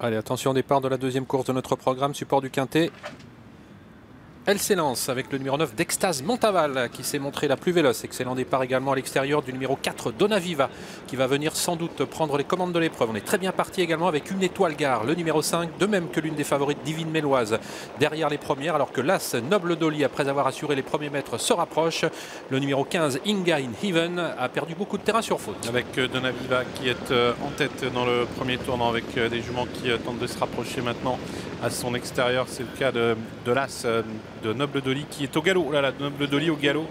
Allez, attention, départ de la deuxième course de notre programme, support du quintet. Elle s'élance avec le numéro 9 d'Extase Montaval qui s'est montré la plus véloce. Excellent départ également à l'extérieur du numéro 4 Donaviva qui va venir sans doute prendre les commandes de l'épreuve. On est très bien parti également avec une étoile gare, le numéro 5, de même que l'une des favorites Divine Méloise derrière les premières, alors que l'As Noble Dolly, après avoir assuré les premiers mètres, se rapproche. Le numéro 15 Inga in Heaven a perdu beaucoup de terrain sur faute. Avec Donaviva qui est en tête dans le premier tournant avec des juments qui tentent de se rapprocher maintenant à son extérieur. C'est le cas de l'As de Noble Dolly qui est au galop. Là, la Noble Dolly au galop,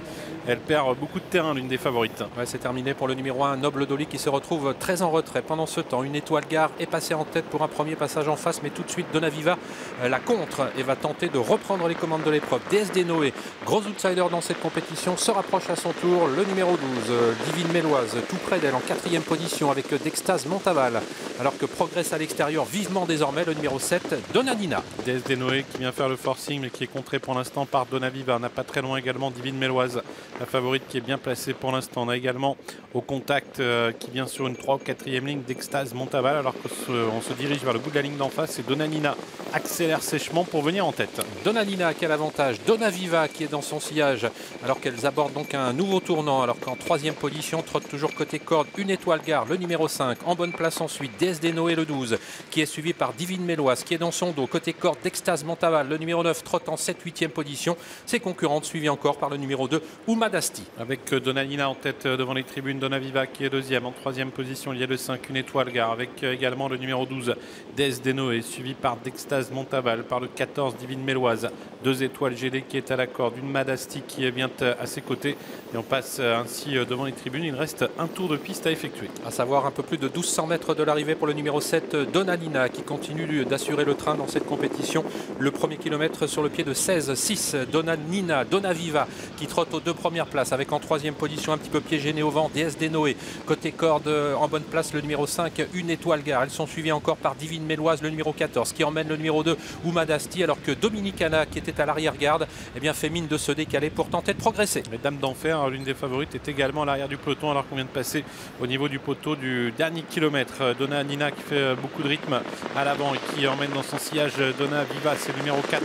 elle perd beaucoup de terrain, l'une des favorites. Ouais, c'est terminé pour le numéro 1 Noble Dolly qui se retrouve très en retrait pendant ce temps. Une étoile gare est passée en tête pour un premier passage en face, mais tout de suite Donaviva la contre et va tenter de reprendre les commandes de l'épreuve. DSD Noé, gros outsider dans cette compétition, se rapproche à son tour. Le numéro 12 Divine Méloise, tout près d'elle en quatrième position avec d'Extase Montaval, alors que progresse à l'extérieur vivement désormais le numéro 7 Donadina. DSD Noé qui vient faire le forcing mais qui est contré pour l'instant par Donaviva. On n'a pas très loin également Divine Méloise, la favorite qui est bien placée pour l'instant. On a également au contact qui vient sur une 3 ou 4e ligne d'Extase Montaval, alors qu'on se dirige vers le bout de la ligne d'en face et Donanina accélère sèchement pour venir en tête. Donanina, quel avantage. Donaviva qui est dans son sillage alors qu'elles abordent donc un nouveau tournant, alors qu'en troisième position trotte toujours côté corde une étoile gare, le numéro 5. En bonne place ensuite DSD Noé le 12 qui est suivi par Divine Méloise qui est dans son dos. Côté corde d'Extase Montaval, le numéro 9 trotte en 7-8e position. Ses concurrentes suivies encore par le numéro 2 Oumadasti. Avec Donanina en tête devant les tribunes, Donaviva qui est deuxième. En troisième position, il y a le 5, une étoile gare, avec également le numéro 12, DSD Noé, suivi par d'Extase Montaval, par le 14, Divine Méloise. 2 étoiles GD qui est à la corde, une Madasti qui vient à ses côtés. Et on passe ainsi devant les tribunes. Il reste un tour de piste à effectuer. À savoir un peu plus de 1200 mètres de l'arrivée pour le numéro 7, Donanina, qui continue d'assurer le train dans cette compétition. Le premier kilomètre sur le pied de 16-6, Donanina, Donaviva, qui trotte aux 2 premières places, avec en troisième position un petit peu pied gêné au vent, DSD Noé. Côté corde, en bonne place, le numéro 5, une étoile gare. Elles sont suivies encore par Divine Méloise, le numéro 14, qui emmène le numéro 2, Oumadasti, alors que Dominicana, qui était à l'arrière-garde, fait mine de se décaler pour tenter de progresser. Les Dames d'Enfer, l'une des favorites, est également à l'arrière du peloton, alors qu'on vient de passer au niveau du poteau du dernier kilomètre. Donanina qui fait beaucoup de rythme à l'avant et qui emmène dans son sillage Donaviva, c'est le numéro 4,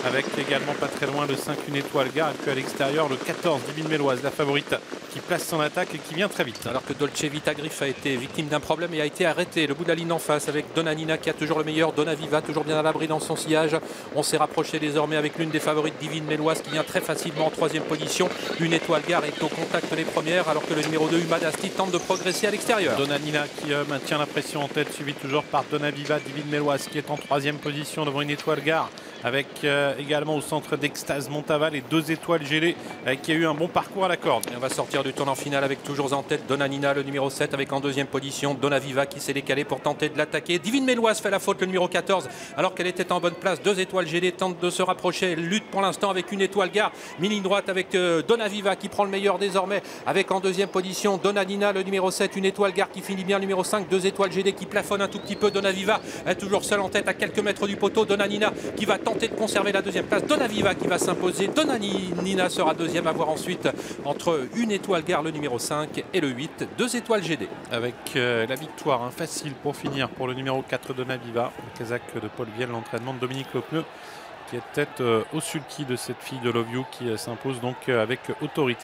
avec également pas très loin le 5, une étoile gare, et puis à l'extérieur le 14, Divine Méloise, la favorite, qui place son attaque et qui vient très vite. Alors que Dolce Vita Griff a été victime d'un problème et a été arrêté. Le bout de la ligne en face avec Donanina qui a toujours le meilleur. Donaviva toujours bien à l'abri dans son sillage. On s'est rapproché désormais avec l'une des favorites, Divine Méloise, qui vient très facilement en troisième position. Une étoile gare est au contact des premières, alors que le numéro 2, Oumadasti, tente de progresser à l'extérieur. Donanina qui maintient la pression en tête, suivi toujours par Donaviva, Divine Méloise qui est en troisième position devant une étoile gare, avec également au centre d'Extase Montaval et 2 étoiles gelées qui a eu un bon parcours à la corde. Et on va sortir du tournant final avec toujours en tête Donanina, le numéro 7, avec en deuxième position Donaviva qui s'est décalé pour tenter de l'attaquer. Divine Méloise fait la faute, le numéro 14, alors qu'elle était en bonne place. 2 étoiles gelées tentent de se rapprocher. Elle lutte pour l'instant avec une étoile gare. Mi-ligne droite avec Donaviva qui prend le meilleur désormais, avec en deuxième position Donanina, le numéro 7, une étoile gare qui finit bien, le numéro 5, 2 étoiles GD qui plafonne un tout petit peu. Donaviva est toujours seule en tête à quelques mètres du poteau. Donanina qui va tenter de conserver la deuxième place. Donaviva qui va s'imposer. Donanina sera deuxième, à voir ensuite entre une étoile gare, le numéro 5, et le 8, 2 étoiles GD. Avec la victoire facile pour finir pour le numéro 4 Donaviva, le Kazakh de Paul Vielle, l'entraînement de Dominique Lepneu, qui est tête au sulky de cette fille de Love You, qui s'impose donc avec autorité.